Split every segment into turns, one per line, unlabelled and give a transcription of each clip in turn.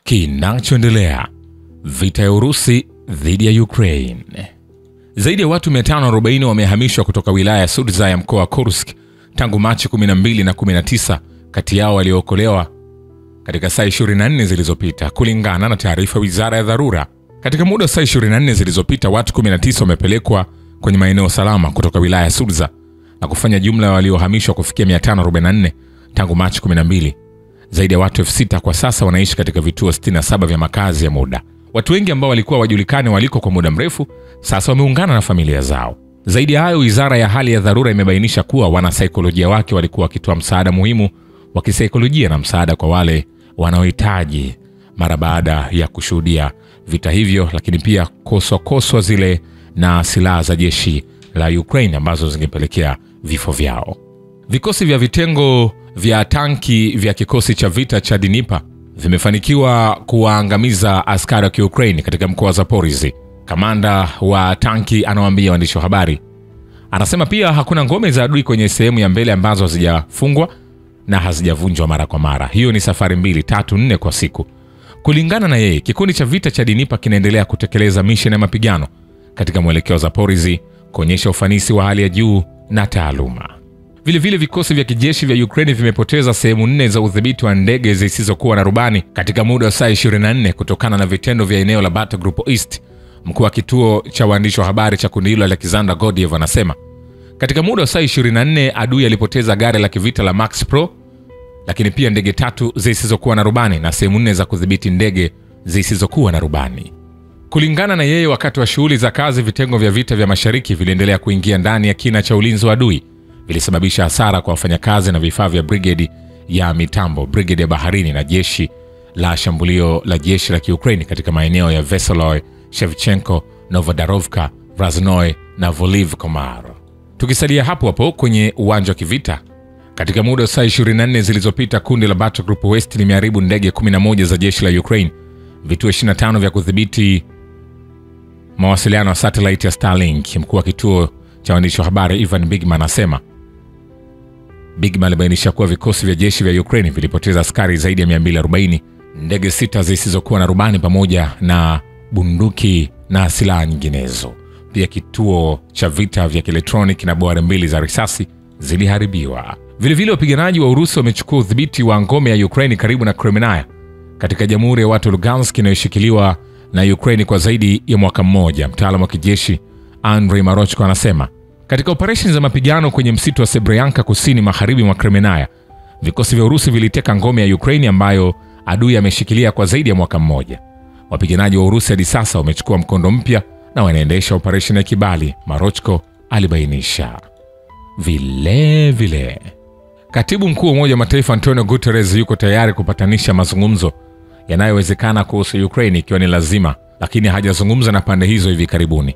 Kinachoendelea: vita ya Urusi dhidi ya Ukraine. Zaidi ya watu 540 wamehamishwa kutoka wilaya ya Sudza ya mkoa wa Kursk tangu Machi 12 na 19, kati yao waliookolewa katika saa 24 zilizopita, kulingana na taarifa wizara ya dharura. Katika muda wa saa 24 zilizopita, watu 19 wamepelekwa kwenye maeneo salama kutoka wilaya ya Sudza na kufanya jumla ya waliohamishwa kufikia 544 tangu Machi 12. Zaidi ya watu 6,000 kwa sasa wanaishi katika vituo 67 vya makazi ya muda. Watu wengi ambao walikuwa wajulikane waliko kwa muda mrefu sasa wameungana na familia zao. Zaidi ya hayo, wizara ya hali ya dharura imebainisha kuwa wanasaikolojia wake walikuwa wakitoa msaada muhimu wa kisaikolojia na msaada kwa wale wanaohitaji mara baada ya kushuhudia vita hivyo, lakini pia koswa zile na silaha za jeshi la Ukraine ambazo zingepelekea vifo vyao. Vikosi vya vitengo vya tanki vya kikosi cha vita cha Dnipro vimefanikiwa kuwaangamiza askari wa Ukraine katika mkoa wa Zaporizhzhia. Kamanda wa tanki anawaambia waandishi wa habari. Anasema pia hakuna ngome za adui kwenye sehemu ya mbele ambazo hazijafungwa na hazijavunjwa mara kwa mara. Hiyo ni safari 2, 3, 4 kwa siku. Kulingana na yeye, kikundi cha vita cha Dnipro kinaendelea kutekeleza misheni ya mapigano katika mwelekeo wa Zaporizhzhia, kuonyesha ufanisi wa hali ya juu na taaluma. Vile vikosi vya kijeshi vya Ukraine vimepoteza sehemu 4 za udhibiti wa ndege zisizokuwa na rubani katika muda wa saa 24 kutokana na vitendo vya eneo la Battle Group East. Mkuu wa kituo cha waandishi wa habari cha kundi hilo Alexander Godiev anasema katika muda wa saa 24 adui alipoteza gari la kivita la Max Pro, lakini pia ndege 3 zisizokuwa na rubani na sehemu 4 za kudhibiti ndege zisizokuwa na rubani. Kulingana na yeye, wakati wa shughuli za kazi, vitengo vya vita vya mashariki viliendelea kuingia ndani ya kina cha ulinzi wa adui, vilisababisha hasara kwa wafanyakazi na vifaa vya brigade ya mitambo, brigade ya baharini na jeshi la shambulio la jeshi la Ukraine katika maeneo ya Veseloy, Shevchenko, Novodarovka, Raznoy na Volivkomar. Tukisalia hapo kwenye uwanja wa kivita, katika muda wa saa 24 zilizopita, kundi la Battle Group West limeharibu ndege 11 za jeshi la Ukraine, vituo 25 vya kudhibiti mawasiliano ya satellite ya Starlink. Mkuu wa kituo cha waandishi wa habari Ivan Bigman anasema Bigman alibainisha kuwa vikosi vya jeshi vya Ukraine vilipoteza askari zaidi ya 240, ndege 6 zisizokuwa na rubani pamoja na bunduki na silaha nyinginezo. Pia kituo cha vita vya kielektroniki na boari 2 za risasi ziliharibiwa. Vile wapiganaji wa Urusi wamechukua udhibiti wa ngome ya Ukraine karibu na Kremenaya katika Jamhuri ya Watu Lugansk inayoshikiliwa na Ukraine kwa zaidi ya mwaka mmoja. Mtaalamu wa kijeshi Andrei Marochko anasema katika operesheni za mapigano kwenye msitu wa Sebryanka kusini magharibi mwa Kremenaya, vikosi vya Urusi viliteka ngome ya Ukraine ambayo adui ameshikilia kwa zaidi ya mwaka mmoja. Wapiganaji wa Urusi hadi sasa wamechukua mkondo mpya na wanaendesha operesheni ya kibali, Marochko alibainisha. Vile Katibu Mkuu wa Umoja wa Mataifa Antonio Guterres yuko tayari kupatanisha mazungumzo yanayowezekana kuhusu Ukraine ikiwa ni lazima, lakini hajazungumza na pande hizo hivi karibuni.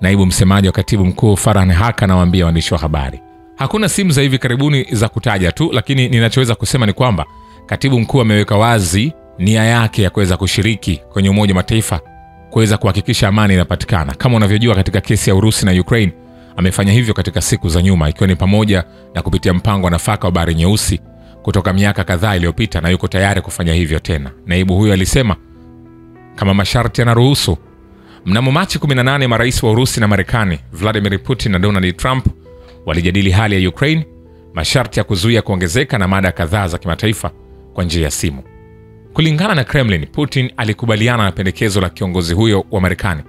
Naibu msemaji wa Katibu Mkuu Farhan Haq anawaambia waandishi wa habari, hakuna simu za hivi karibuni za kutaja tu, lakini ninachoweza kusema ni kwamba Katibu Mkuu ameweka wazi nia yake ya kuweza kushiriki kwenye Umoja wa Mataifa kuweza kuhakikisha amani inapatikana. Kama unavyojua, katika kesi ya Urusi na Ukraine amefanya hivyo katika siku za nyuma, ikiwa ni pamoja na kupitia mpango wa nafaka wa Bahari Nyeusi kutoka miaka kadhaa iliyopita, na yuko tayari kufanya hivyo tena. Naibu huyo alisema kama masharti yanaruhusu. Mnamo Machi 18, marais wa Urusi na Marekani Vladimir Putin na Donald Trump walijadili hali ya Ukraine, masharti ya kuzuia kuongezeka na mada kadhaa za kimataifa kwa njia ya simu. Kulingana na Kremlin, Putin alikubaliana na pendekezo la kiongozi huyo wa Marekani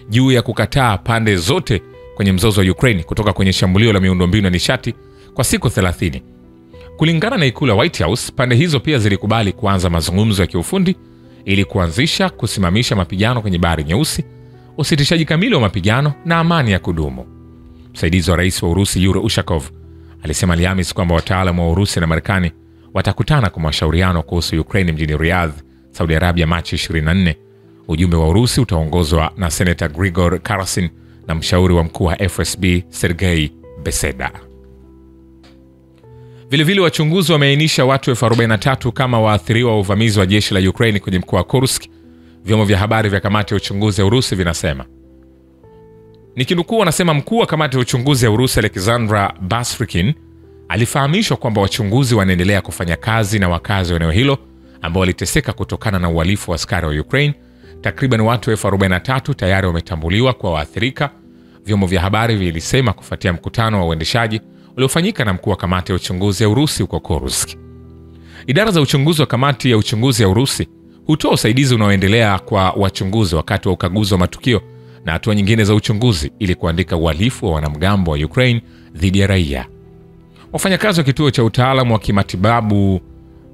juu ya kukataa pande zote kwenye mzozo wa Ukraine kutoka kwenye shambulio la miundombinu ya nishati kwa siku 30. Kulingana na ikulu ya White House, pande hizo pia zilikubali kuanza mazungumzo ya kiufundi ili kuanzisha kusimamisha mapigano kwenye Bahari Nyeusi, usitishaji kamili wa mapigano na amani ya kudumu. Msaidizi wa rais wa Urusi Yuri Ushakov alisema Alhamisi kwamba wataalamu wa Urusi na Marekani watakutana kwa mashauriano kuhusu Ukraine mjini Riyadh, Saudi Arabia Machi 24. Ujumbe wa Urusi utaongozwa na Senator Grigor Karasin na mshauri wa mkuu wa FSB Sergei Beseda. Vile wachunguzi wameainisha watu 43 kama waathiriwa wa uvamizi wa jeshi la Ukraine kwenye mkoa wa Kursk. Vyombo vya habari vya kamati ya uchunguzi ya Urusi vinasema. Nikinukuu, anasema mkuu wa kamati ya uchunguzi ya Urusi Alexandra Basfrikin alifahamishwa kwamba wachunguzi wanaendelea kufanya kazi na wakazi wa eneo hilo ambao waliteseka kutokana na uhalifu wa askari wa Ukraine. Takriban watu 43,000 tayari wametambuliwa kwa waathirika, vyombo vya habari vilisema kufuatia mkutano wa uendeshaji uliofanyika na mkuu wa kamati ya uchunguzi ya Urusi huko Kursk. Idara za uchunguzi wa kamati ya uchunguzi ya Urusi hutoa usaidizi unaoendelea kwa wachunguzi wakati wa ukaguzi wa matukio na hatua nyingine za uchunguzi ili kuandika uhalifu wa wanamgambo wa Ukraine dhidi ya raia. Wafanyakazi wa kituo cha utaalamu wa kimatibabu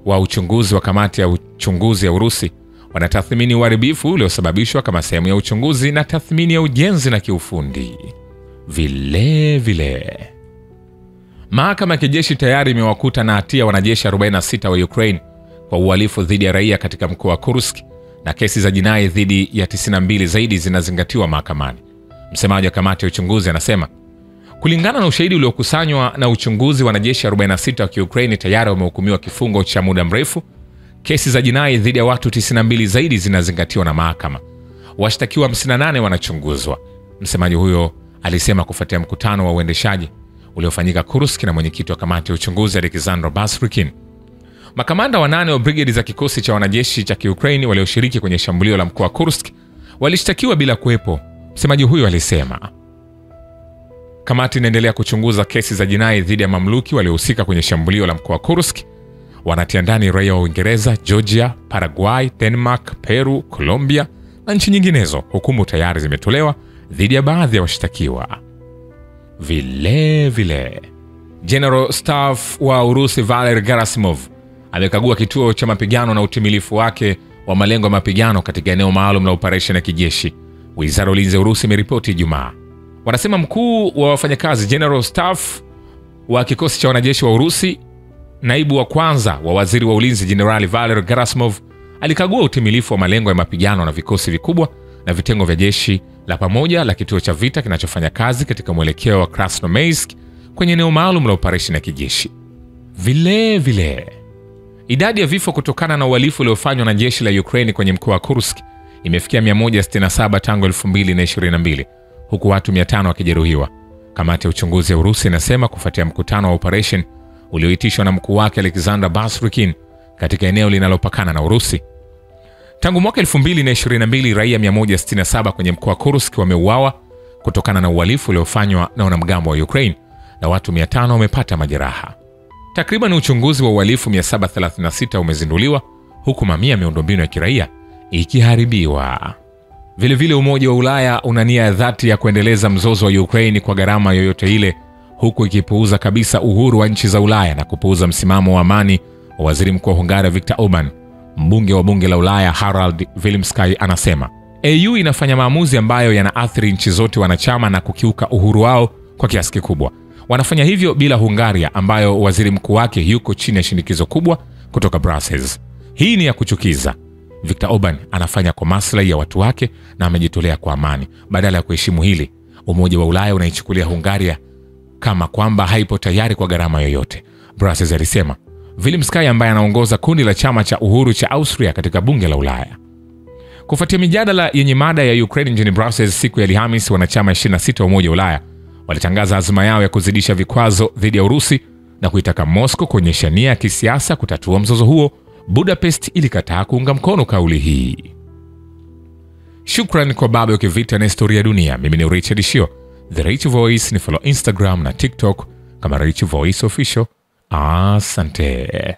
wa uchunguzi wa kamati ya uchunguzi ya Urusi wanatathmini uharibifu uliosababishwa kama sehemu ya uchunguzi na tathmini ya ujenzi na kiufundi. Vile mahakama ya kijeshi tayari imewakuta na hatia wanajeshi 46 wa Ukraine kwa uhalifu dhidi ya raia katika mkoa wa Kursk, na kesi za jinai dhidi ya 92 zaidi zinazingatiwa mahakamani. Msemaji wa kamati ya uchunguzi anasema kulingana na ushahidi uliokusanywa na uchunguzi, wanajeshi 46 wa Ukraine tayari wamehukumiwa kifungo cha muda mrefu. Kesi za jinai dhidi ya watu 92 zaidi zinazingatiwa na mahakama. Washtakiwa 58 wanachunguzwa. Msemaji huyo alisema kufuatia mkutano wa uendeshaji uliofanyika Kursk na mwenyekiti wa kamati ya uchunguzi Alexander Basrykin. Makamanda 8 wa brigade za kikosi cha wanajeshi cha Ukraine walioshiriki kwenye shambulio la mkoa wa Kursk walishtakiwa bila kuwepo. Msemaji huyo alisema kamati inaendelea kuchunguza kesi za jinai dhidi ya mamluki waliohusika kwenye shambulio la mkoa wa Kursk. Wanatia ndani raia wa Uingereza, Georgia, Paraguay, Denmark, Peru, Colombia na nchi nyinginezo. Hukumu tayari zimetolewa dhidi ya baadhi ya washtakiwa. Vile General Staff wa Urusi Valery Gerasimov amekagua kituo cha mapigano na utimilifu wake wa malengo ya mapigano katika eneo maalum la operation ya kijeshi. Wizara ya Ulinzi ya Urusi imeripoti Ijumaa. Wanasema mkuu wa wafanyakazi General Staff wa kikosi cha wanajeshi wa Urusi, naibu wa kwanza wa waziri wa ulinzi Generali Valery Gerasimov, alikagua utimilifu wa malengo ya mapigano na vikosi vikubwa na vitengo vya jeshi la pamoja la kituo cha vita kinachofanya kazi katika mwelekeo wa Krasnoyarsk kwenye eneo maalum la operation ya kijeshi. Vile idadi ya vifo kutokana na uhalifu uliofanywa na jeshi la Ukraine kwenye mkoa wa Kursk imefikia 167 tangu 2022, huku watu 500 wakijeruhiwa. Kamati ya uchunguzi ya Urusi inasema kufuatia mkutano wa operation ulioitishwa na mkuu wake Alexander Basrykin katika eneo linalopakana na Urusi. Tangu mwaka 2022 raia 167 kwenye mkoa wa Kursk wameuawa kutokana na uhalifu uliofanywa na wanamgambo wa Ukraine na watu 500 wamepata majeraha. Takriban uchunguzi wa uhalifu 736 umezinduliwa huku mamia miundombinu ya kiraia ikiharibiwa. Vile Umoja wa Ulaya una nia ya dhati ya kuendeleza mzozo wa Ukraine kwa gharama yoyote ile, huku ikipuuza kabisa uhuru wa nchi za Ulaya na kupuuza msimamo wa amani wa Waziri Mkuu wa Hungaria Viktor Orban. Mbunge wa bunge la Ulaya Harald Wilimski anasema EU inafanya maamuzi ambayo yanaathiri nchi zote wanachama na kukiuka uhuru wao kwa kiasi kikubwa. Wanafanya hivyo bila Hungaria ambayo waziri mkuu wake yuko chini ya shinikizo kubwa kutoka Brussels. Hii ni ya kuchukiza. Viktor Orban anafanya kwa maslahi ya watu wake na amejitolea kwa amani. Badala ya kuheshimu hili, Umoja wa Ulaya unaichukulia Hungaria kama kwamba haipo tayari kwa gharama yoyote, Brussels alisema. Wilimski ambaye anaongoza kundi la chama cha uhuru cha Austria katika bunge la Ulaya. Kufuatia mijadala yenye mada ya Ukraine nchini Brussels siku ya Alhamisi, wanachama 26 wa Umoja wa Ulaya walitangaza azma yao ya kuzidisha vikwazo dhidi ya Urusi na kuitaka Moscow kuonyesha nia ya kisiasa kutatua mzozo huo. Budapest ilikataa kuunga mkono kauli hii. Shukrani kwa baba ya kivita na historia ya dunia. Mimi ni Richard Shio, The Rich Voice. Ni follow Instagram na TikTok kama Rich Voice Official. Asante.